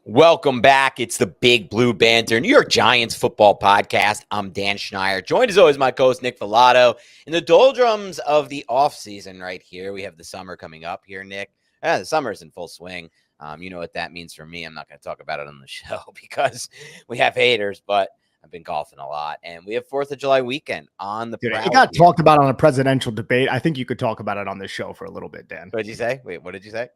Welcome back. It's the Big Blue Banter, New York Giants football podcast. I'm Dan Schneier, joined as always my co-host Nick Filato. In the doldrums of the offseason right here, we have the summer coming up here, Nick. The summer's in full swing. You know what that means for me. I'm not going to talk about it on the show because we have haters, but I've been golfing a lot. And we have 4th of July weekend on the Dude, prowl. it got talked about on a presidential debate. I think you could talk about it on this show for a little bit, Dan. What did you say? Wait, what did you say?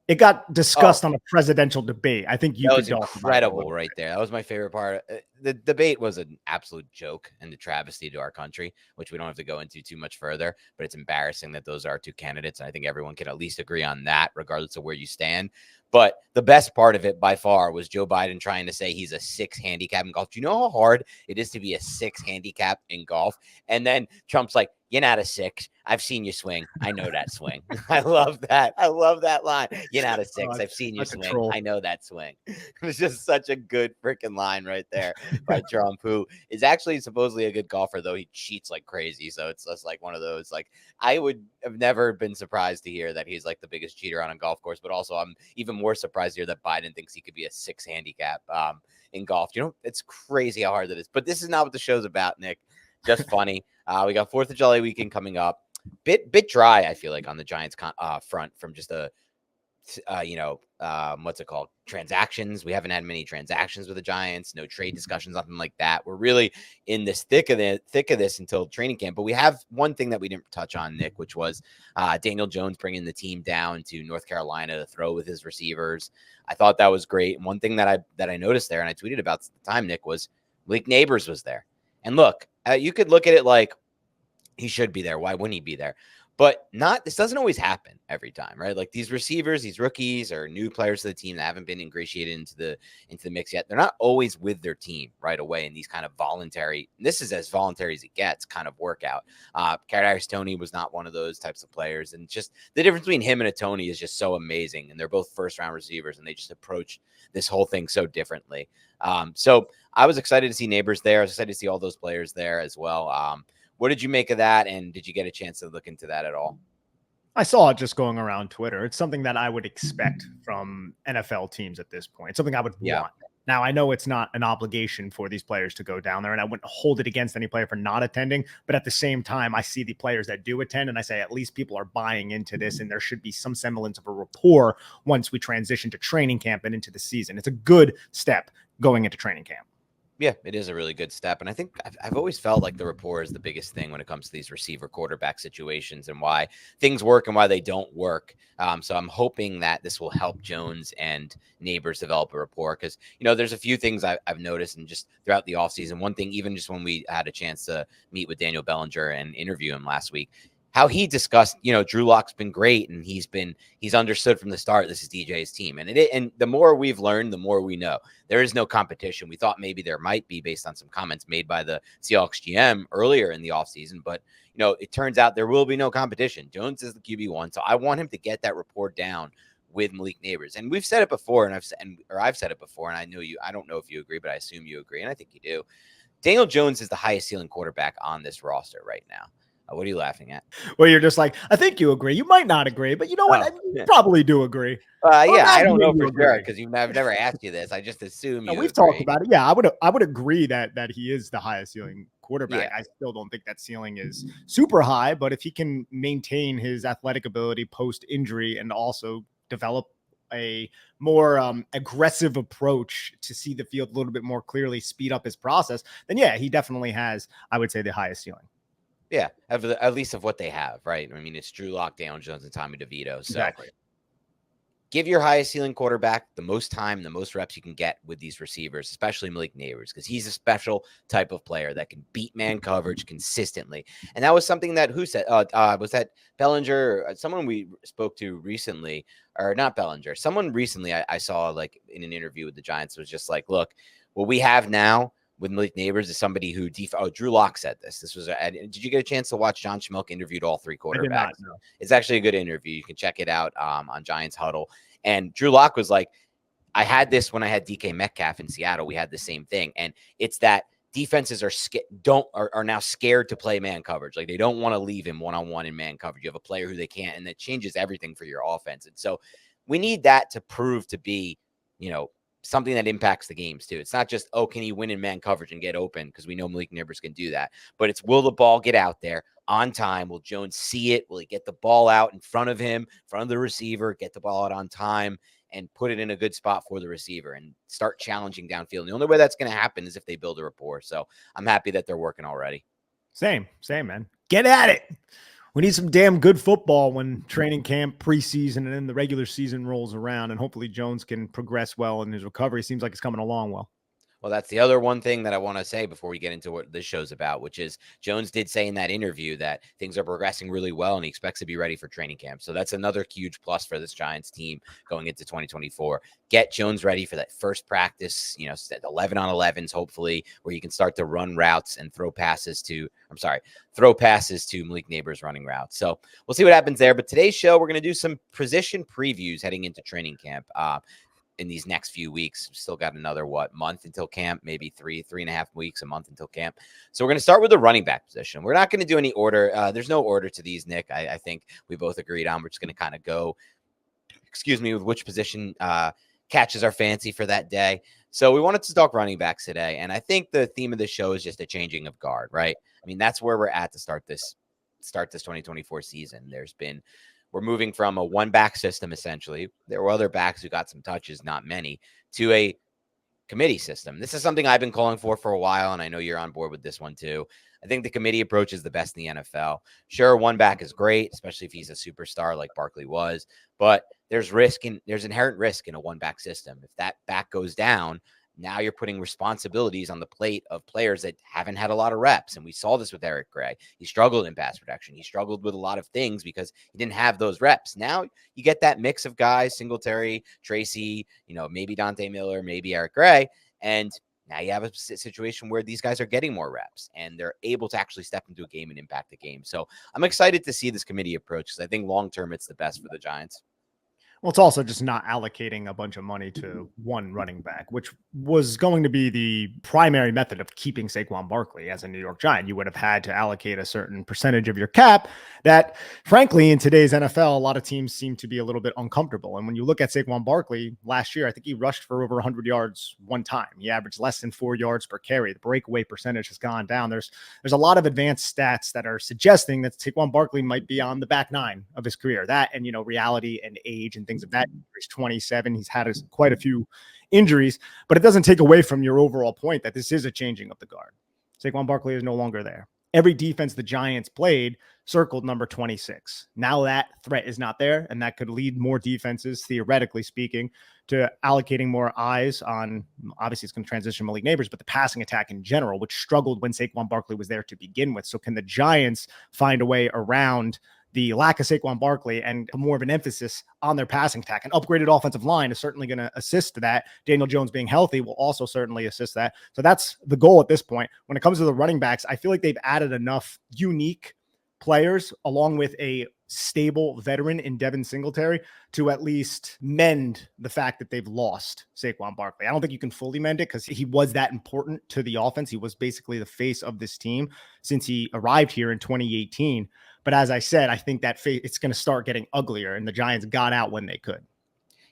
It got discussed on a presidential debate. I think you That could was talk about it incredible right there. That was my favorite part. The debate was an absolute joke and a travesty to our country, which we don't have to go into too much further, but it's embarrassing that those are two candidates. And I think everyone can at least agree on that, regardless of where you stand. But the best part of it by far was Joe Biden trying to say he's a 6 handicap in golf. Do you know how hard it is to be a 6 handicap in golf? And then Trump's like, you're not a 6. I've seen you swing. I know that swing. I love that. I love that line. You're not a 6. I've seen you swing. I know that swing. It was just such a good freaking line right there by Trump, who is actually supposedly a good golfer, though he cheats like crazy. So it's just like one of those, like, I would have never been surprised to hear that he's like the biggest cheater on a golf course, but also I'm even more surprised to hear that Biden thinks he could be a 6 handicap in golf. You know, it's crazy how hard that is. But this is not what the show's about, Nick. Just funny. We got 4th of July weekend coming up. Bit dry, I feel like, on the Giants front from just what's it called? Transactions. We haven't had many transactions with the Giants, no trade discussions, nothing like that. We're really in this thick of this until training camp. But we have one thing that we didn't touch on, Nick, which was Daniel Jones bringing the team down to North Carolina to throw with his receivers. I thought that was great. And one thing that I noticed there, and I tweeted about at the time, Nick, was Malik Neighbors was there. And look, you could look at it like he should be there. Why wouldn't he be there? But this doesn't always happen every time, right? Like these receivers, these rookies or new players to the team that haven't been ingratiated into the mix yet. They're not always with their team right away in these kind of voluntary, this is as voluntary as it gets kind of workout. Kadarius Toney was not one of those types of players. And just the difference between him and a Toney is just so amazing. And they're both first round receivers and they just approach this whole thing so differently. So I was excited to see Neighbors there. I was excited to see all those players there as well. What did you make of that? And did you get a chance to look into that at all? I saw it just going around Twitter. It's something that I would expect from NFL teams at this point. It's something I would want. Now, I know it's not an obligation for these players to go down there, and I wouldn't hold it against any player for not attending. But at the same time, I see the players that do attend, and I say at least people are buying into this, and there should be some semblance of a rapport once we transition to training camp and into the season. It's a good step going into training camp. Yeah, it is a really good step. And I think I've always felt like the rapport is the biggest thing when it comes to these receiver quarterback situations and why things work and why they don't work. So I'm hoping that this will help Jones and Neighbors develop a rapport because, you know, there's a few things I've noticed and just throughout the offseason. One thing, even just when we had a chance to meet with Daniel Bellinger and interview him last week, how he discussed, you know, Drew Lock's been great and he's understood from the start this is DJ's team. And the more we've learned, the more we know. There is no competition. We thought maybe there might be based on some comments made by the Seahawks GM earlier in the offseason, but you know, it turns out there will be no competition. Jones is the QB1, so I want him to get that rapport down with Malik Neighbors. And we've said it before, and I've said it before, and I don't know if you agree, but I assume you agree, and I think you do. Daniel Jones is the highest ceiling quarterback on this roster right now. What are you laughing at? Well, you're just like, I think you agree. You might not agree, but you know what? You probably do agree. Yeah, I don't know for sure because I've never asked you this. I just assume you. We've talked about it. Yeah, I would agree that he is the highest ceiling quarterback. Yeah. I still don't think that ceiling is super high, but if he can maintain his athletic ability post injury and also develop a more aggressive approach to see the field a little bit more clearly, speed up his process, then yeah, he definitely has, I would say, the highest ceiling. Yeah, at least of what they have, right? I mean, it's Drew Lock, Daniel Jones, and Tommy DeVito. So exactly. Give your highest ceiling quarterback the most time, the most reps you can get with these receivers, especially Malik Neighbors, because he's a special type of player that can beat man coverage consistently. And that was something that who said, was that Bellinger, someone we spoke to recently, or not Bellinger, someone recently I saw like in an interview with the Giants was just like, look, what we have now with Malik Neighbors is somebody who Drew Lock said this. This was did you get a chance to watch John Schmelk interviewed all three quarterbacks? I did not, no. It's actually a good interview. You can check it out on Giants Huddle. And Drew Lock was like, I had this when I had DK Metcalf in Seattle. We had the same thing. And it's that defenses are now scared to play man coverage. Like they don't want to leave him one-on-one in man coverage. You have a player who they can't, and that changes everything for your offense. And so we need that to prove to be, you know, something that impacts the games too. It's not just, oh, can he win in man coverage and get open? Because we know Malik Neighbors can do that. But it's, will the ball get out there on time? Will Jones see it? Will he get the ball out in front of him, in front of the receiver, get the ball out on time and put it in a good spot for the receiver and start challenging downfield? And the only way that's going to happen is if they build a rapport. So I'm happy that they're working already. Same, man. Get at it. We need some damn good football when training camp, preseason, and then the regular season rolls around. And hopefully Jones can progress well in his recovery. Seems like it's coming along well. Well, that's the other one thing that I want to say before we get into what this show's about, which is Jones did say in that interview that things are progressing really well and he expects to be ready for training camp. So that's another huge plus for this Giants team going into 2024. Get Jones ready for that first practice, 11 on 11s, hopefully, where you can start to run routes and throw passes to Malik Neighbors running routes. So we'll see what happens there. But today's show, we're going to do some position previews heading into training camp. In these next few weeks. We've still got another month until camp, maybe 3.5 weeks, a month until camp. So we're going to start with the running back position. We're not going to do any order. There's no order to these, Nick. I think we both agreed on. We're just going to kind of go, with which position catches our fancy for that day. So we wanted to talk running backs today. And I think the theme of the show is just a changing of guard, right? I mean, that's where we're at to start this 2024 season. We're moving from a one-back system, essentially. There were other backs who got some touches, not many, to a committee system. This is something I've been calling for a while, and I know you're on board with this one too. I think the committee approach is the best in the NFL. Sure, one back is great, especially if he's a superstar like Barkley was, but there's inherent risk in a one-back system. If that back goes down, now you're putting responsibilities on the plate of players that haven't had a lot of reps. And we saw this with Eric Gray. He struggled in pass protection. He struggled with a lot of things because he didn't have those reps. Now you get that mix of guys, Singletary, Tracy, maybe Dante Miller, maybe Eric Gray. And now you have a situation where these guys are getting more reps and they're able to actually step into a game and impact the game. So I'm excited to see this committee approach because I think long-term it's the best for the Giants. Well, it's also just not allocating a bunch of money to one running back, which was going to be the primary method of keeping Saquon Barkley as a New York Giant. You would have had to allocate a certain percentage of your cap that, frankly, in today's NFL, a lot of teams seem to be a little bit uncomfortable. And when you look at Saquon Barkley last year, I think he rushed for over 100 yards one time. He averaged less than 4 yards per carry. The breakaway percentage has gone down. There's a lot of advanced stats that are suggesting that Saquon Barkley might be on the back nine of his career. That and, reality and age and things of that. He's 27. He's had quite a few injuries, but it doesn't take away from your overall point that this is a changing of the guard. Saquon Barkley is no longer there. Every defense the Giants played circled number 26. Now that threat is not there, and that could lead more defenses, theoretically speaking, to allocating more eyes on, obviously it's going to transition Malik Neighbors, but the passing attack in general, which struggled when Saquon Barkley was there to begin with. So can the Giants find a way around the lack of Saquon Barkley and more of an emphasis on their passing attack? An upgraded offensive line is certainly going to assist that. Daniel Jones being healthy will also certainly assist that. So that's the goal at this point. When it comes to the running backs, I feel like they've added enough unique players along with a stable veteran in Devin Singletary to at least mend the fact that they've lost Saquon Barkley. I don't think you can fully mend it because he was that important to the offense. He was basically the face of this team since he arrived here in 2018. But as I said, I think that it's going to start getting uglier, and the Giants got out when they could.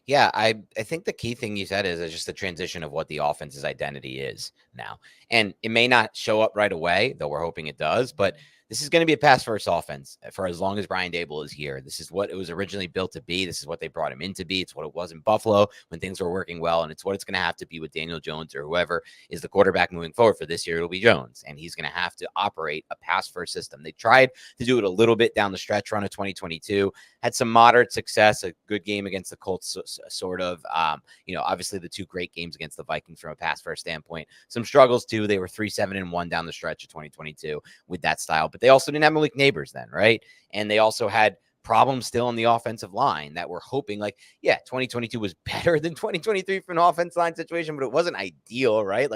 Yeah, I think the key thing you said is just the transition of what the offense's identity is now. And it may not show up right away, though we're hoping it does, but this is going to be a pass-first offense for as long as Brian Daboll is here. This is what it was originally built to be. This is what they brought him in to be. It's what it was in Buffalo when things were working well, and it's what it's going to have to be with Daniel Jones or whoever is the quarterback moving forward. For this year, it'll be Jones, and he's going to have to operate a pass-first system. They tried to do it a little bit down the stretch run of 2022, had some moderate success, a good game against the Colts, sort of. Obviously the two great games against the Vikings from a pass-first standpoint. Some struggles, too. They were 3-7-1 down the stretch of 2022 with that style, but they also didn't have Malik Neighbors then, right? And they also had problems still on the offensive line that we're hoping 2022 was better than 2023 from an offensive line situation, but it wasn't ideal, right?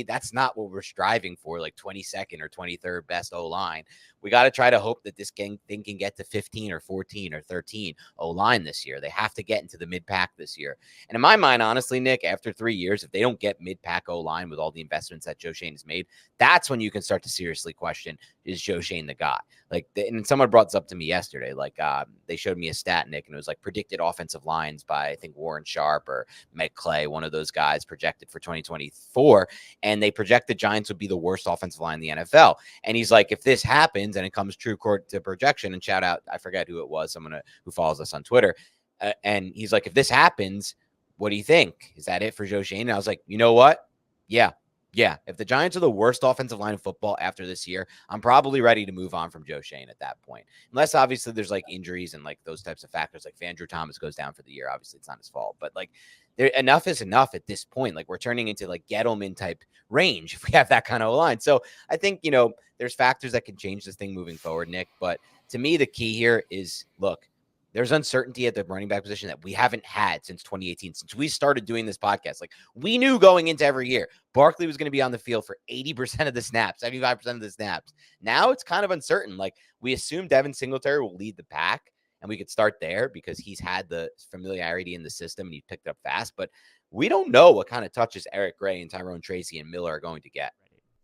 That's not what we're striving for, 22nd or 23rd best O-line. we got to try to hope that this thing can get to 15 or 14 or 13 O-line this year. They have to get into the mid-pack this year. And in my mind, honestly, Nick, after 3 years, if they don't get mid-pack O-line with all the investments that Joe Schoen has made, that's when you can start to seriously question, is Joe Schoen the guy? Like, and someone brought this up to me yesterday. Like, they showed me a stat, Nick, and it was like predicted offensive lines by, I think, Warren Sharp or Meg Clay, one of those guys projected for 2024. And they project the Giants would be the worst offensive line in the NFL. And he's like, if this happens and it comes true to projection, and shout out, I forget who it was, someone who follows us on Twitter. And he's like, if this happens, what do you think? Is that it for Joe Schoen? And I was like, you know what? Yeah. If the Giants are the worst offensive line of football after this year, I'm probably ready to move on from Joe Schoen at that point. Unless obviously there's like injuries and like those types of factors, like if Andrew Thomas goes down for the year, obviously it's not his fault, but like enough is enough at this point. Like we're turning into like Gettleman type range if we have that kind of line. So I think, there's factors that can change this thing moving forward, Nick. But to me, the key here is, look, there's uncertainty at the running back position that we haven't had since 2018, since we started doing this podcast. Like we knew going into every year, Barkley was going to be on the field for 80% of the snaps, 75% of the snaps. Now it's kind of uncertain. Like we assume Devin Singletary will lead the pack, and we could start there because he's had the familiarity in the system and he picked up fast. But we don't know what kind of touches Eric Gray and Tyrone Tracy and Miller are going to get.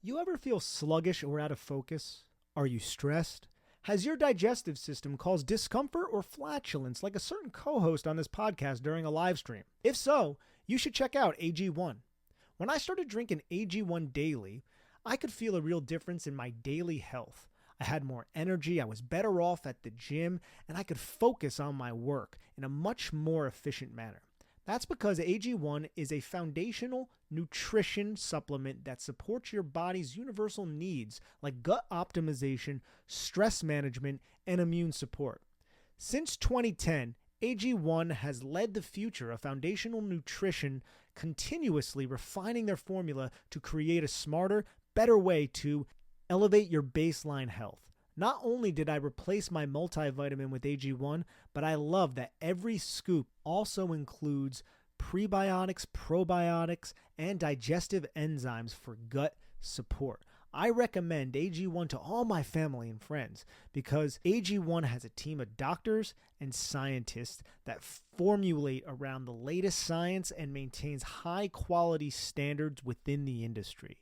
You ever feel sluggish or out of focus? Are you stressed? Has your digestive system caused discomfort or flatulence like a certain co-host on this podcast during a live stream? If so, you should check out AG1. When I started drinking AG1 daily, I could feel a real difference in my daily health. I had more energy, I was better off at the gym, and I could focus on my work in a much more efficient manner. That's because AG1 is a foundational nutrition supplement that supports your body's universal needs like gut optimization, stress management, and immune support. Since 2010, AG1 has led the future of foundational nutrition, continuously refining their formula to create a smarter, better way to elevate your baseline health. Not only did I replace my multivitamin with AG1, but I love that every scoop also includes prebiotics, probiotics, and digestive enzymes for gut support. I recommend AG1 to all my family and friends because AG1 has a team of doctors and scientists that formulate around the latest science and maintains high quality standards within the industry.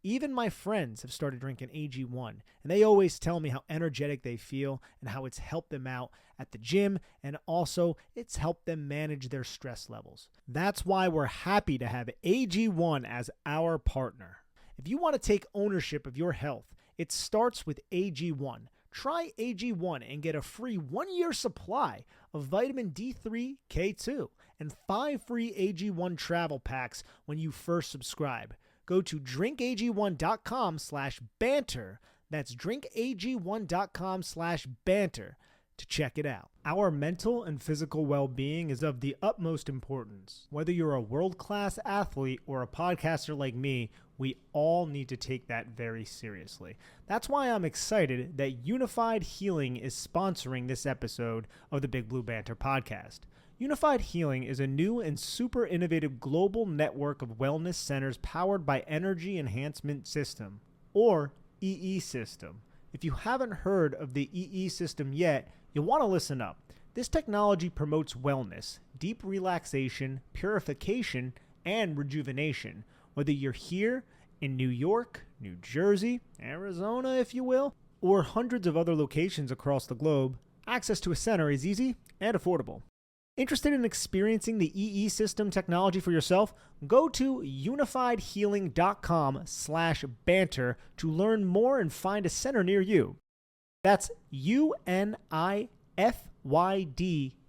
Even my friends have started drinking AG1, and they always tell me how energetic they feel and how it's helped them out at the gym, and also it's helped them manage their stress levels. That's why we're happy to have AG1 as our partner. If you want to take ownership of your health, it starts with AG1. Try AG1 and get a free 1-year supply of vitamin D3, K2, and 5 free AG1 travel packs when you first subscribe. Go to drinkag1.com/banter. That's drinkag1.com/banter to check it out. Our mental and physical well-being is of the utmost importance. Whether you're a world-class athlete or a podcaster like me, we all need to take that very seriously. That's why I'm excited that Unified Healing is sponsoring this episode of the Big Blue Banter podcast. Unified Healing is a new and super innovative global network of wellness centers powered by Energy Enhancement System, or EE System. If you haven't heard of the EE System yet, you'll want to listen up. This technology promotes wellness, deep relaxation, purification, and rejuvenation. Whether you're here in New York, New Jersey, Arizona, if you will, or hundreds of other locations across the globe, access to a center is easy and affordable. Interested in experiencing the EE System technology for yourself? Go to unifiedhealing.com/banter to learn more and find a center near you. That's UNIFYD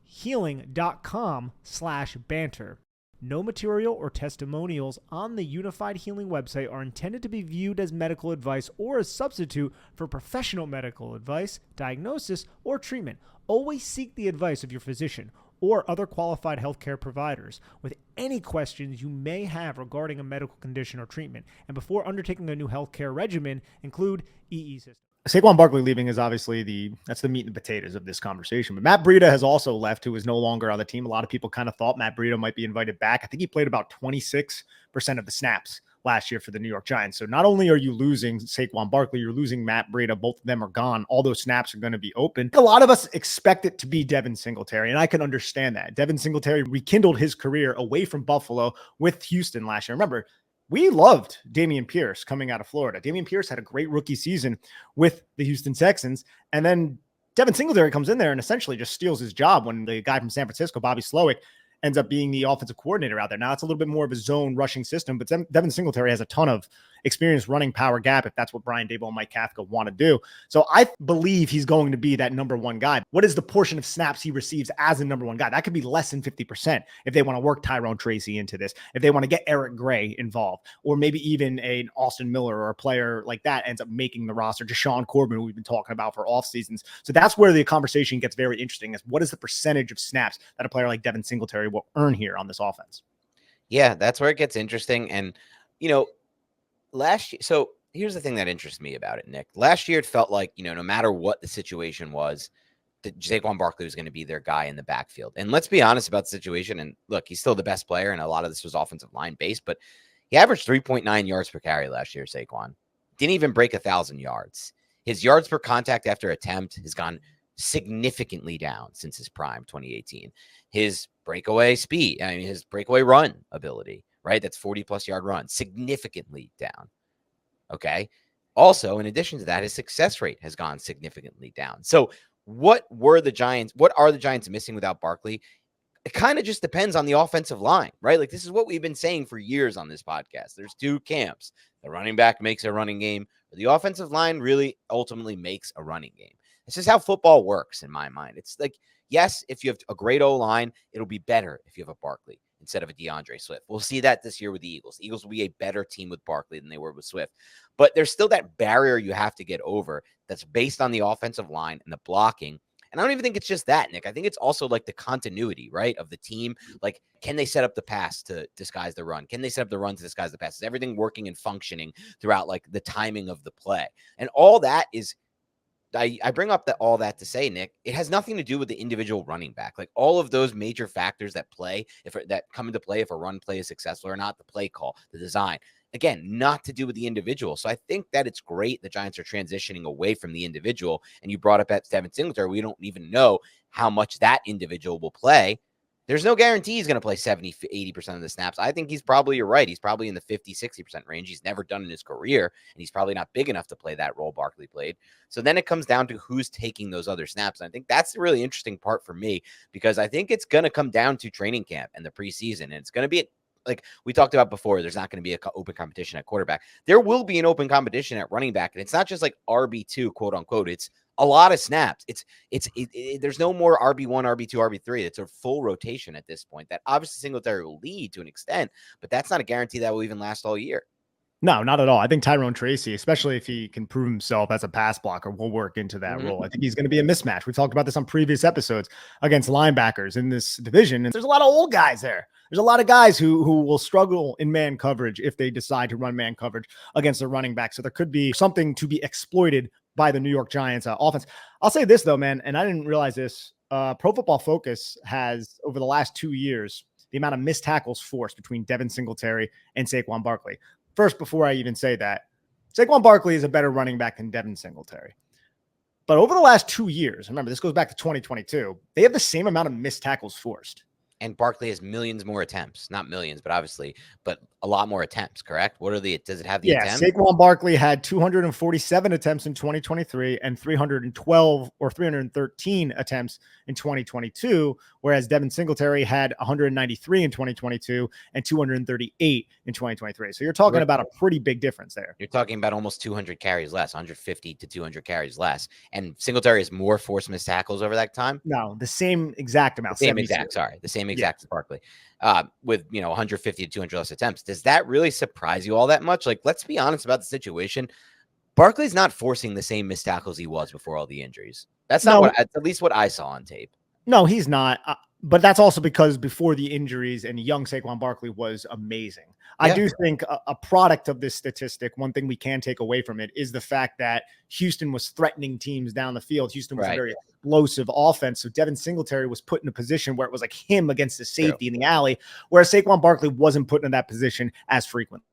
healing.com/banter. No material or testimonials on the Unified Healing website are intended to be viewed as medical advice or a substitute for professional medical advice, diagnosis, or treatment. Always seek the advice of your physician or other qualified healthcare providers with any questions you may have regarding a medical condition or treatment. And before undertaking a new healthcare regimen, include EE System. Saquon Barkley leaving is obviously that's the meat and potatoes of this conversation. But Matt Breida has also left, who is no longer on the team. A lot of people kind of thought Matt Breida might be invited back. I think he played about 26% of the snaps last year for the New York Giants. So not only are you losing Saquon Barkley, you're losing Matt Breida. Both of them are gone. All those snaps are going to be open. A lot of us expect it to be Devin Singletary, and I can understand that. Devin Singletary rekindled his career away from Buffalo with Houston last year. Remember, we loved Dameon Pierce coming out of Florida. Dameon Pierce had a great rookie season with the Houston Texans, and then Devin Singletary comes in there and essentially just steals his job when the guy from San Francisco, Bobby Slowick, ends up being the offensive coordinator out there. Now it's a little bit more of a zone rushing system, but Devin Singletary has a ton of experience running power gap if that's what Brian Daboll and Mike Kafka want to do. So I believe he's going to be that number one guy. What is the portion of snaps he receives as a number one guy? That could be less than 50% if they want to work Tyrone Tracy into this, if they want to get Eric Gray involved, or maybe even an Austin Miller or a player like that ends up making the roster. Deshaun Corbin, who we've been talking about for off seasons. So that's where the conversation gets very interesting, is what is the percentage of snaps that a player like Devin Singletary will earn here on this offense? Yeah, that's where it gets interesting. And, last year, so here's the thing that interests me about it, Nick. Last year, it felt like, no matter what the situation was, that Saquon Barkley was going to be their guy in the backfield. And let's be honest about the situation. And look, he's still the best player, and a lot of this was offensive line based, but he averaged 3.9 yards per carry last year, Saquon. Didn't even break 1,000 yards. His yards per contact after attempt has gone significantly down since his prime, 2018. His breakaway speed, his breakaway run ability, right? That's 40+ yard run, significantly down. Okay. Also, in addition to that, his success rate has gone significantly down. So what are the Giants missing without Barkley? It kind of just depends on the offensive line, right? Like, this is what we've been saying for years on this podcast. There's two camps. The running back makes a running game, but the offensive line really ultimately makes a running game. This is how football works in my mind. It's like, yes, if you have a great O-line, it'll be better if you have a Barkley instead of a DeAndre Swift. We'll see that this year with the Eagles. The Eagles will be a better team with Barkley than they were with Swift. But there's still that barrier you have to get over that's based on the offensive line and the blocking. And I don't even think it's just that, Nick. I think it's also like the continuity, right, of the team. Like, can they set up the pass to disguise the run? Can they set up the run to disguise the pass? Is everything working and functioning throughout, like, the timing of the play? And all that is, I bring up all that to say, Nick, it has nothing to do with the individual running back. Like, all of those major factors that come into play if a run play is successful or not, the play call, the design, again, not to do with the individual. So I think that it's great the Giants are transitioning away from the individual. And you brought up at Devin Singletary. We don't even know how much that individual will play. There's no guarantee he's going to play 70, 80% of the snaps. I think you're right. He's probably in the 50, 60% range. He's never done in his career, and he's probably not big enough to play that role Barkley played. So then it comes down to who's taking those other snaps. And I think that's the really interesting part for me, because I think it's going to come down to training camp and the preseason. And it's going to be like we talked about before, there's not going to be an open competition at quarterback. There will be an open competition at running back. And it's not just like RB2, quote unquote. It's a lot of snaps. There's no more RB1, RB2, RB3. It's a full rotation at this point. That obviously Singletary will lead to an extent, but that's not a guarantee that will even last all year. No, not at all. I think Tyrone Tracy, especially if he can prove himself as a pass blocker, will work into that role. I think he's going to be a mismatch. We've talked about this on previous episodes against linebackers in this division. And there's a lot of old guys there. There's a lot of guys who will struggle in man coverage if they decide to run man coverage against a running back. So there could be something to be exploited by the New York Giants offense. I'll say this though, man, and I didn't realize this. Pro Football Focus has, over the last 2 years, the amount of missed tackles forced between Devin Singletary and Saquon Barkley. First, before I even say that, Saquon Barkley is a better running back than Devin Singletary. But over the last 2 years, remember, this goes back to 2022, they have the same amount of missed tackles forced. And Barkley has millions more attempts. Not millions, but obviously, but a lot more attempts, correct? Does it have the attempts? Saquon Barkley had 247 attempts in 2023 and 312 or 313 attempts in 2022, whereas Devin Singletary had 193 in 2022 and 238 in 2023. So you're talking about a pretty big difference there. You're talking about almost 200 carries less, 150 to 200 carries less. And Singletary has more forced missed tackles over that time? No, the same exact amount. The same exact as Barkley. With 150 to 200 less attempts. Does that really surprise you all that much? Like, let's be honest about the situation. Barkley's not forcing the same missed tackles he was before all the injuries. That's not at least what I saw on tape. No, he's not. But that's also because before the injuries and young Saquon Barkley was amazing. I do think a product of this statistic, one thing we can take away from it is the fact that Houston was threatening teams down the field. Houston was a very explosive offense. So Devin Singletary was put in a position where it was like him against the safety in the alley, whereas Saquon Barkley wasn't put in that position as frequently.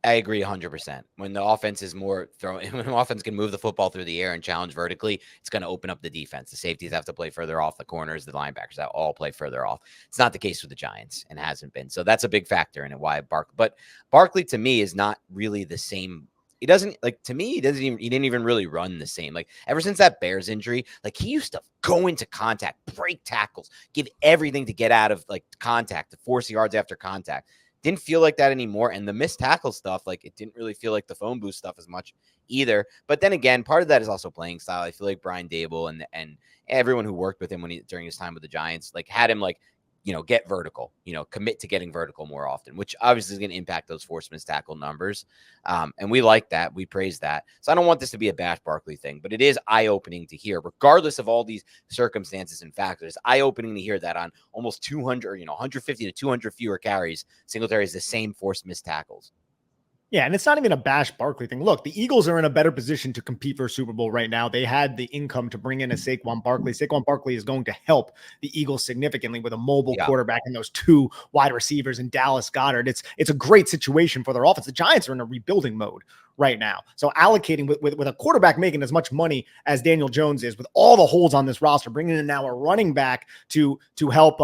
I agree 100%. When the offense is more throwing, when the offense can move the football through the air and challenge vertically, it's going to open up the defense. The safeties have to play further off, the corners, the linebackers that all play further off. It's not the case with the Giants and hasn't been. So that's a big factor in it. Why Barkley to me is not really the same. He doesn't like to me. He didn't even really run the same. Like ever since that Bears injury, like he used to go into contact, break tackles, give everything to get out of like contact, to force yards after contact. Didn't feel like that anymore. And the missed tackle stuff, like it didn't really feel like the phone booth stuff as much either. But then again, part of that is also playing style. I feel like Brian Dable and everyone who worked with him during his time with the Giants, like had him like, get vertical, commit to getting vertical more often, which obviously is going to impact those forced missed tackle numbers. And we like that. We praise that. So I don't want this to be a Bash Barkley thing, but it is eye-opening to hear, regardless of all these circumstances and factors, eye-opening to hear that on almost 200, 150 to 200 fewer carries, Singletary is the same forced missed tackles. Yeah, and it's not even a Bash Barkley thing. Look, the Eagles are in a better position to compete for a Super Bowl right now. They had the income to bring in a Saquon Barkley. Saquon Barkley is going to help the Eagles significantly with a mobile quarterback and those two wide receivers and Dallas Goedert. It's a great situation for their offense. The Giants are in a rebuilding mode right now. So allocating with a quarterback making as much money as Daniel Jones is, with all the holes on this roster, bringing in now a running back to help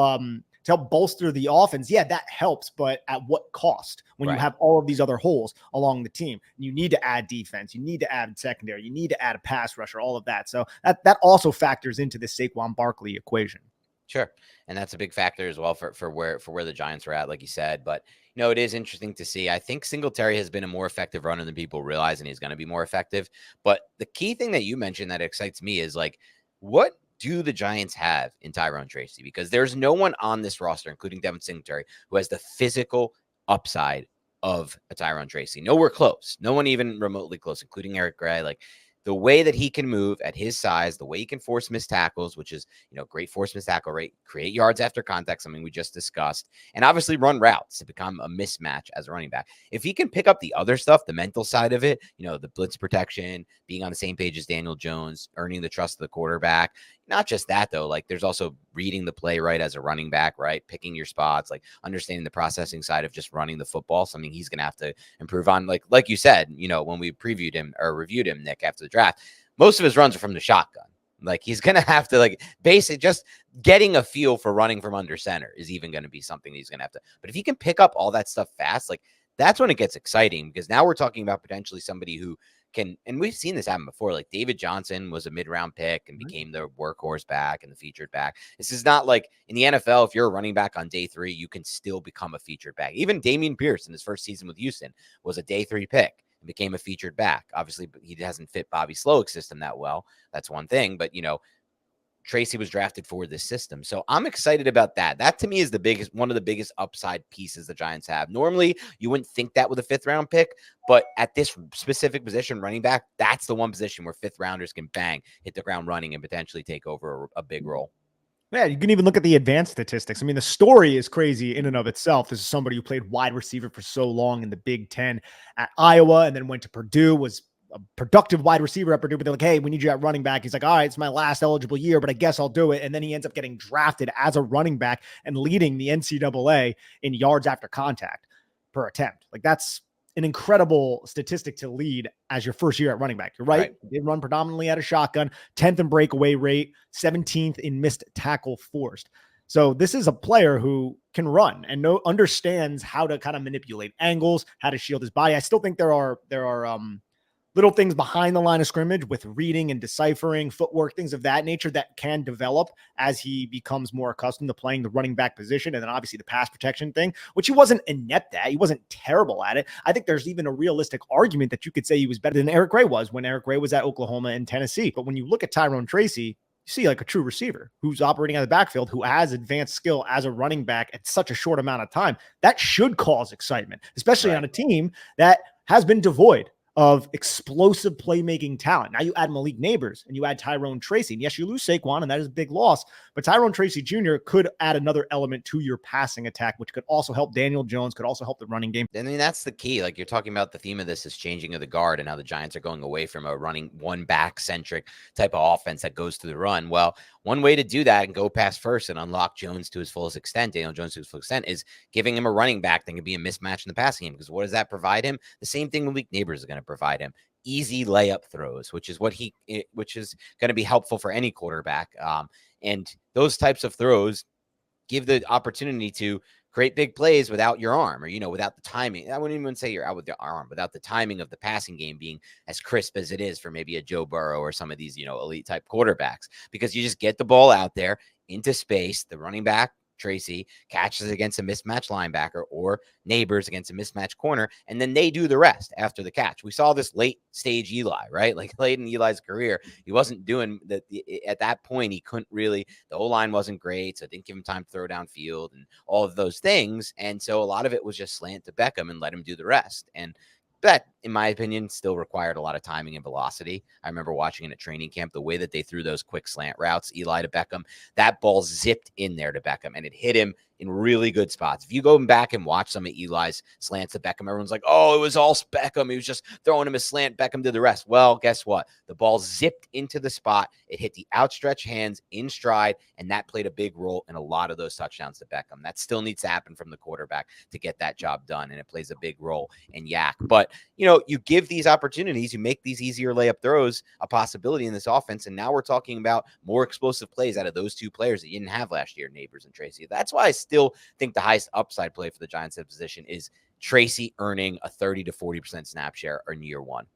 bolster the offense. Yeah, that helps, but at what cost when you have all of these other holes along the team? You need to add defense. You need to add secondary. You need to add a pass rusher, all of that. So that also factors into the Saquon Barkley equation. Sure. And that's a big factor as well for where the Giants are at, like you said. But, it is interesting to see. I think Singletary has been a more effective runner than people realize, and he's going to be more effective. But the key thing that you mentioned that excites me is like, what do the Giants have in Tyrone Tracy? Because there's no one on this roster, including Devin Singletary, who has the physical upside of a Tyrone Tracy. Nowhere close. No one even remotely close, including Eric Gray. Like the way that he can move at his size, the way he can force missed tackles, which is, great force missed tackle rate, create yards after contact, something we just discussed, and obviously run routes to become a mismatch as a running back. If he can pick up the other stuff, the mental side of it, the blitz protection, being on the same page as Daniel Jones, earning the trust of the quarterback. Not just that, though. Like there's also reading the play right as a running back, right? Picking your spots, like understanding the processing side of just running the football, something he's going to have to improve on. Like you said, when we previewed him or reviewed him, Nick, after the draft, most of his runs are from the shotgun. Like he's going to have to basically just getting a feel for running from under center is even going to be something he's going to have to. But if he can pick up all that stuff fast, that's when it gets exciting, because now we're talking about potentially somebody who can, and we've seen this happen before. Like David Johnson was a mid-round pick and became the workhorse back and the featured back. This is not like in the NFL, if you're a running back on day 3, you can still become a featured back. Even Dameon Pierce in his first season with Houston was a day 3 pick and became a featured back. Obviously, he hasn't fit Bobby Slowick's system that well. That's one thing, but Tracy was drafted for this system. So I'm excited about that. That to me is one of the biggest upside pieces the Giants have. Normally, you wouldn't think that with a 5th round pick, but at this specific position, running back, that's the one position where 5th rounders can hit the ground running and potentially take over a big role. Yeah, you can even look at the advanced statistics. I mean, the story is crazy in and of itself. This is somebody who played wide receiver for so long in the Big Ten at Iowa and then went to Purdue, was a productive wide receiver at Purdue, but they're like, hey, we need you at running back. He's like, all right, it's my last eligible year, but I guess I'll do it. And then he ends up getting drafted as a running back and leading the NCAA in yards after contact per attempt. Like that's an incredible statistic to lead as your first year at running back. You're right. They run predominantly out of shotgun, 10th in breakaway rate, 17th in missed tackle forced. So this is a player who can run and understands how to kind of manipulate angles, how to shield his body. I still think there are little things behind the line of scrimmage with reading and deciphering, footwork, things of that nature that can develop as he becomes more accustomed to playing the running back position. And then obviously the pass protection thing, which he wasn't inept at. He wasn't terrible at it. I think there's even a realistic argument that you could say he was better than Eric Gray was when Eric Gray was at Oklahoma and Tennessee. But when you look at Tyrone Tracy, you see like a true receiver who's operating out of the backfield, who has advanced skill as a running back at such a short amount of time. That should cause excitement, especially on a team that has been devoid of explosive playmaking talent. Now you add Malik Neighbors and you add Tyrone Tracy. And yes, you lose Saquon, and that is a big loss. But Tyrone Tracy Jr. could add another element to your passing attack, which could also help Daniel Jones, could also help the running game. I mean, that's the key. Like you're talking about, the theme of this is changing of the guard and how the Giants are going away from a running one back centric type of offense that goes to the run. Well, one way to do that and go pass first and unlock Jones to his fullest extent, Daniel Jones to his full extent, is giving him a running back that can be a mismatch in the passing game. Because what does that provide him? The same thing Malik Neighbors is going to provide him. Easy layup throws, which is going to be helpful for any quarterback. And those types of throws give the opportunity to create big plays without your arm, or, without the timing. I wouldn't even say you're out with your arm, without the timing of the passing game being as crisp as it is for maybe a Joe Burrow or some of these, elite type quarterbacks, because you just get the ball out there into space. The running back, Tracy, catches against a mismatched linebacker, or Neighbors against a mismatched corner, and then they do the rest after the catch. We saw this late stage Eli, right? Like late in Eli's career, he wasn't doing that. At that point, he couldn't really, the O-line wasn't great, so it didn't give him time to throw downfield and all of those things. And so a lot of it was just slant to Beckham and let him do the rest. And that, in my opinion, still required a lot of timing and velocity. I remember watching in a training camp, the way that they threw those quick slant routes, Eli to Beckham, that ball zipped in there to Beckham, and it hit him in really good spots. If you go back and watch some of Eli's slants to Beckham, everyone's like, oh, it was all Beckham. He was just throwing him a slant. Beckham did the rest. Well, guess what? The ball zipped into the spot. It hit the outstretched hands in stride, and that played a big role in a lot of those touchdowns to Beckham. That still needs to happen from the quarterback to get that job done, and it plays a big role in Yak. But, you give these opportunities, you make these easier layup throws a possibility in this offense, and now we're talking about more explosive plays out of those two players that you didn't have last year, Neighbors and Tracy. That's why I still think the highest upside play for the Giants at position is Tracy earning a 30 to 40% snap share in year one.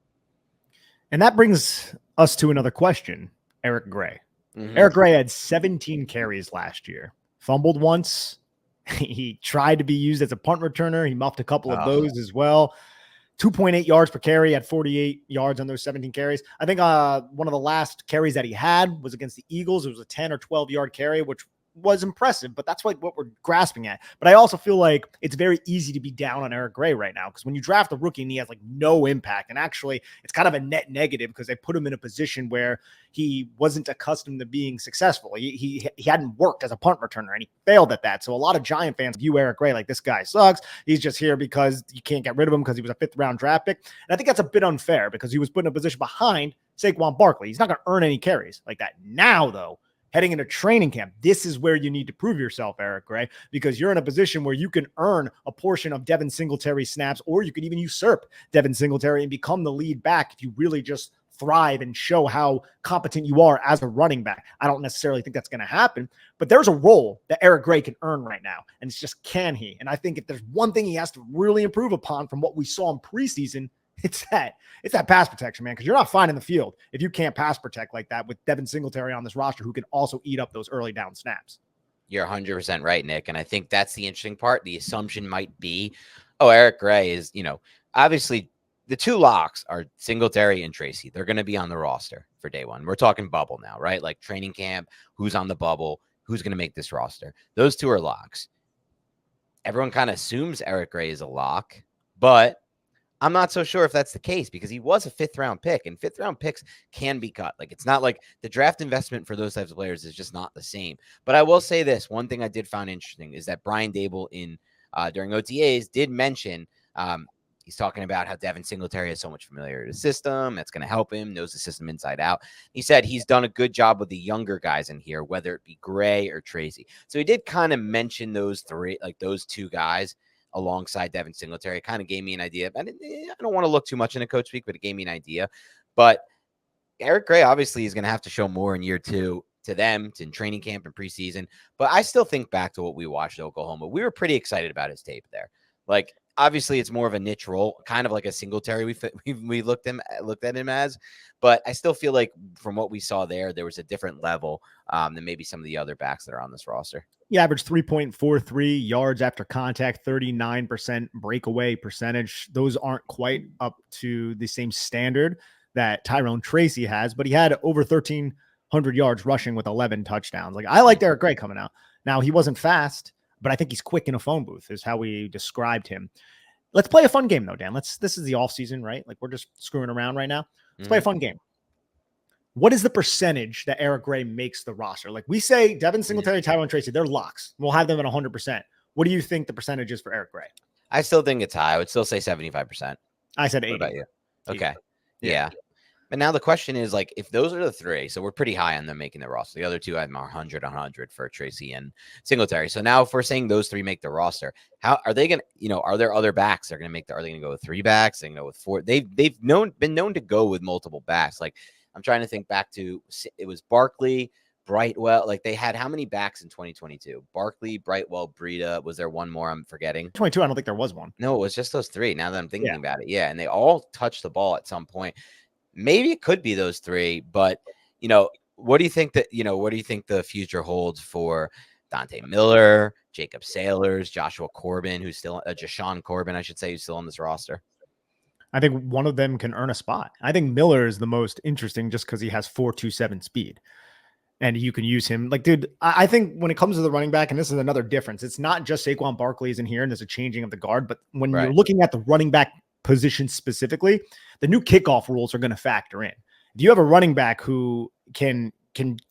And that brings us to another question. Eric Gray. Mm-hmm. Eric Gray had 17 carries last year, fumbled once. He tried to be used as a punt returner. He muffed a couple of those as well. 2.8 yards per carry, had 48 yards on those 17 carries. I think one of the last carries that he had was against the Eagles. It was a 10 or 12 yard carry, which was impressive, but that's like what we're grasping at. But I also feel like it's very easy to be down on Eric Gray right now, because when you draft a rookie and he has like no impact, and actually it's kind of a net negative because they put him in a position where he wasn't accustomed to being successful. He hadn't worked as a punt returner, and he failed at that. So a lot of Giant fans view Eric Gray like, this guy sucks. He's just here because you can't get rid of him because he was a 5th round draft pick. And I think that's a bit unfair because he was put in a position behind Saquon Barkley. He's not going to earn any carries like that. Now, though, heading into training camp, this is where you need to prove yourself, Eric Gray, because you're in a position where you can earn a portion of Devin Singletary snaps, or you could even usurp Devin Singletary and become the lead back if you really just thrive and show how competent you are as a running back. I don't necessarily think that's going to happen, but there's a role that Eric Gray can earn right now, and it's just, can he? And I think if there's one thing he has to really improve upon from what we saw in preseason, it's that pass protection, man, because you're not finding the field if you can't pass protect like that with Devin Singletary on this roster, who can also eat up those early down snaps. You're 100% right, Nick. And I think that's the interesting part. The assumption might be, Eric Gray is, obviously the two locks are Singletary and Tracy. They're going to be on the roster for day one. We're talking bubble now, right? Like training camp, who's on the bubble, who's going to make this roster. Those two are locks. Everyone kind of assumes Eric Gray is a lock, but I'm not so sure if that's the case, because he was a 5th round pick, and 5th round picks can be cut. Like, it's not like the draft investment for those types of players is just not the same. But I will say this, one thing I did find interesting is that Brian Dable during OTAs did mention, he's talking about how Devin Singletary has so much familiarity with the system. That's going to help him, knows the system inside out. He said he's done a good job with the younger guys in here, whether it be Gray or Tracy. So he did kind of mention those two guys alongside Devin Singletary. It kind of gave me an idea. I don't want to look too much into coach speak, but it gave me an idea. But Eric Gray obviously is going to have to show more in year two to them, in training camp and preseason. But I still think back to what we watched at Oklahoma. We were pretty excited about his tape there. Like, obviously it's more of a niche role, kind of like a Singletary we looked at him as. But I still feel like from what we saw there was a different level than maybe some of the other backs that are on this roster. He averaged 3.43 yards after contact, 39% breakaway percentage. Those aren't quite up to the same standard that Tyrone Tracy has, but he had over 1,300 yards rushing with 11 touchdowns. Like, I liked Eric Gray coming out. Now, he wasn't fast, but I think he's quick in a phone booth is how we described him. Let's play a fun game though, Dan. This is the off season, right? Like we're just screwing around right now. Let's play a fun game. What is the percentage that Eric Gray makes the roster? Like we say Devin Singletary, Tyrone Tracy, they're locks. We'll have them at 100%. What do you think the percentage is for Eric Gray? I still think it's high. I would still say 75%. I said 80. What about you? Okay. 80. Yeah. But now the question is, like, if those are the three, so we're pretty high on them making the roster. The other two, I'm 100 for Tracy and Singletary. So now if we're saying those three make the roster, how are they going to, are there other backs they're going to make are they going to go with 3 backs? They're going to go with 4. They've been known to go with multiple backs. Like, I'm trying to think back to, it was Barkley, Brightwell. Like, they had how many backs in 2022? Barkley, Brightwell, Breida. Was there one more I'm forgetting? 22. I don't think there was one. No, it was just those 3. Now that I'm thinking about it. Yeah. And they all touched the ball at some point. Maybe it could be those 3, but what do you think the future holds for Dante Miller, Jacob Sailors, Joshua Corbin, who's still Jashawn Corbin, I should say, who's still on this roster? I think one of them can earn a spot. I think Miller is the most interesting just because he has 4.27 speed. And you can use him. Like, dude, I think when it comes to the running back, and this is another difference, it's not just Saquon Barkley is in here and there's a changing of the guard, but when you're looking at the running back position specifically, the new kickoff rules are going to factor in. Do you have a running back who can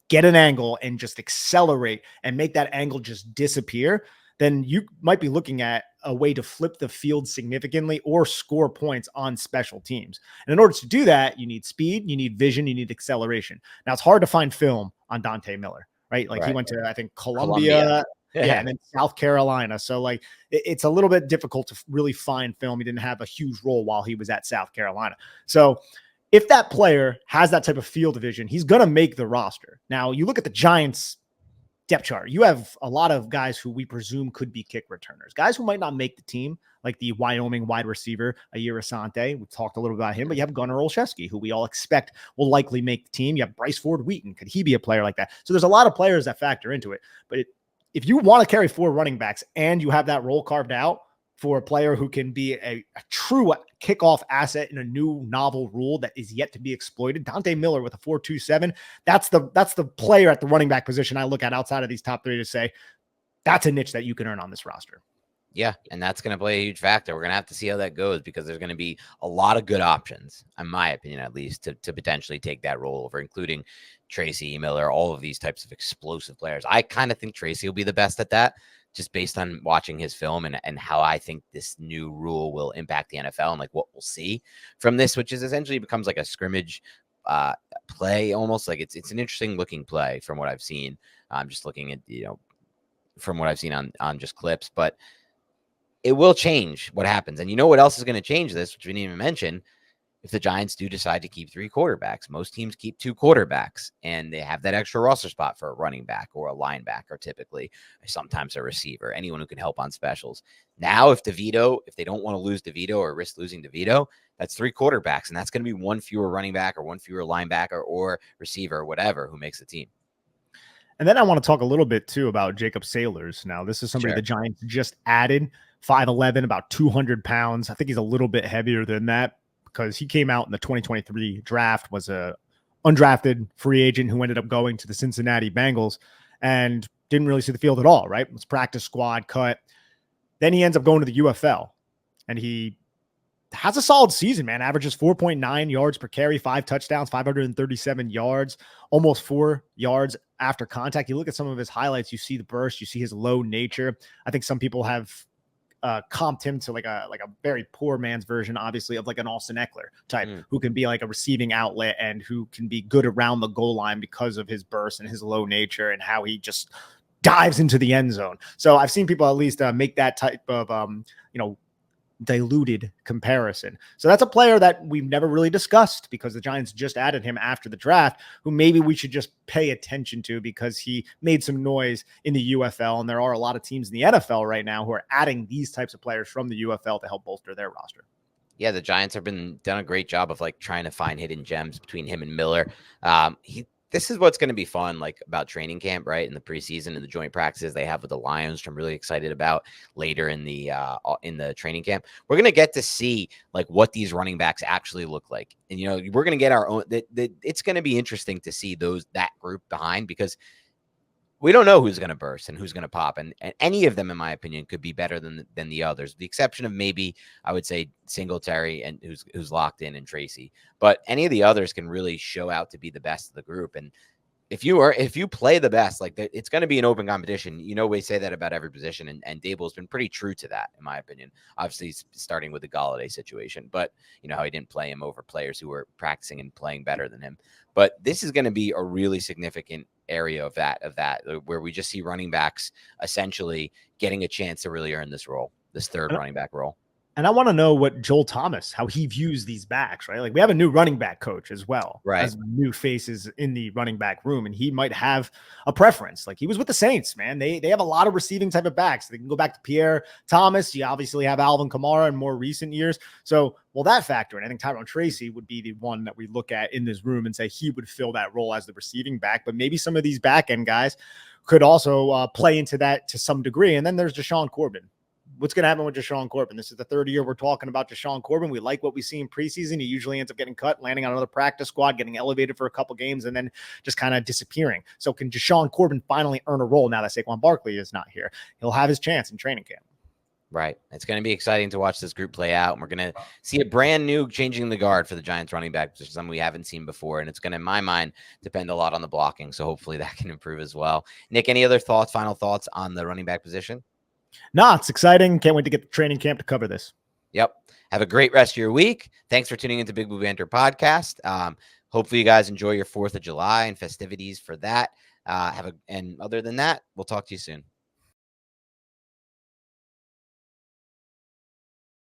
get an angle and just accelerate and make that angle just disappear? Then you might be looking at a way to flip the field significantly or score points on special teams. And in order to do that, you need speed, you need vision, you need acceleration. Now it's hard to find film on Dante Miller, right? Like he went to, I think, Columbia. Yeah, and then South Carolina. So like it's a little bit difficult to really find film. He didn't have a huge role while he was at South Carolina. So if that player has that type of field vision, he's going to make the roster. Now you look at the Giants depth chart. You have a lot of guys who we presume could be kick returners, guys who might not make the team, like the Wyoming wide receiver, Ayir Asante. We talked a little about him, but you have Gunnar Olszewski, who we all expect will likely make the team. You have Bryce Ford Wheaton. Could he be a player like that? So there's a lot of players that factor into it, but if you want to carry 4 running backs and you have that role carved out for a player who can be a true kickoff asset in a new novel rule that is yet to be exploited, Dante Miller with a 4.27, that's the player at the running back position I look at outside of these top 3 to say that's a niche that you can earn on this roster. Yeah, and that's going to play a huge factor. We're going to have to see how that goes because there's going to be a lot of good options, in my opinion, at least, to potentially take that role over, including Tracy, Miller, all of these types of explosive players. I kind of think Tracy will be the best at that, just based on watching his film and how I think this new rule will impact the NFL and like what we'll see from this, which is essentially becomes like a scrimmage play almost. Like it's an interesting looking play from what I've seen. I'm just looking at, from what I've seen on just clips, but it will change what happens. And you know what else is going to change this, which we didn't even mention? If the Giants do decide to keep 3 quarterbacks, most teams keep 2 quarterbacks, and they have that extra roster spot for a running back or a linebacker, typically, sometimes a receiver, anyone who can help on specials. Now, if they don't want to lose DeVito or risk losing DeVito, that's 3 quarterbacks, and that's going to be 1 fewer running back or 1 fewer linebacker or receiver or whatever who makes the team. And then I want to talk a little bit, too, about Jacob Sailors. Now, this is somebody the Giants just added, 5'11", about 200 pounds. I think he's a little bit heavier than that, because he came out in the 2023 draft, was a undrafted free agent who ended up going to the Cincinnati Bengals and didn't really see the field at all, right? Was practice squad cut. Then he ends up going to the UFL, and he has a solid season, man. Averages 4.9 yards per carry, 5 touchdowns, 537 yards, almost 4 yards after contact. You look at some of his highlights, you see the burst, you see his low nature. I think some people have comped him to like a very poor man's version, obviously, of like an Austin Eckler type who can be like a receiving outlet and who can be good around the goal line because of his burst and his low nature and how he just dives into the end zone. So I've seen people at least make that type of, diluted comparison. So that's a player that we've never really discussed because the Giants just added him after the draft, who maybe we should just pay attention to because he made some noise in the UFL. And there are a lot of teams in the NFL right now who are adding these types of players from the UFL to help bolster their roster. Yeah, the Giants have done a great job of like trying to find hidden gems between him and Miller. This is what's going to be fun, like about training camp, right? In the preseason and the joint practices they have with the Lions, which I'm really excited about later in the training camp. We're going to get to see like what these running backs actually look like. And, we're going to get our own, it's going to be interesting to see that group behind because we don't know who's going to burst and who's going to pop, and any of them, in my opinion, could be better than the others. The exception of maybe I would say Singletary and who's locked in, and Tracy, but any of the others can really show out to be the best of the group. And if you play the best, like it's going to be an open competition. We say that about every position, and Dable's been pretty true to that, in my opinion. Obviously, starting with the Galladay situation, but how he didn't play him over players who were practicing and playing better than him. But this is going to be a really significant area of that, where we just see running backs essentially getting a chance to really earn this role, this third running back role. And I want to know what Joel Thomas, how he views these backs, right? Like we have a new running back coach as well, right? As new faces in the running back room, and he might have a preference. Like he was with the Saints, man. They have a lot of receiving type of backs. They can go back to Pierre Thomas. You obviously have Alvin Kamara in more recent years. So will that factor in? I think Tyrone Tracy would be the one that we look at in this room and say he would fill that role as the receiving back. But maybe some of these back end guys could also play into that to some degree. And then there's Deshaun Corbin. What's going to happen with Deshaun Corbin? This is the third year we're talking about Deshaun Corbin. We like what we see in preseason. He usually ends up getting cut, landing on another practice squad, getting elevated for a couple games, and then just kind of disappearing. So can Deshaun Corbin finally earn a role now that Saquon Barkley is not here? He'll have his chance in training camp. Right. It's going to be exciting to watch this group play out. And we're going to see a brand new changing the guard for the Giants running back position, something we haven't seen before. And it's going to, in my mind, depend a lot on the blocking. So hopefully that can improve as well. Nick, any other final thoughts on the running back position? No, it's exciting. Can't wait to get the training camp to cover this. Yep. Have a great rest of your week. Thanks for tuning into Big Blue Banter podcast. Hopefully you guys enjoy your 4th of July and festivities for that. And other than that, we'll talk to you soon.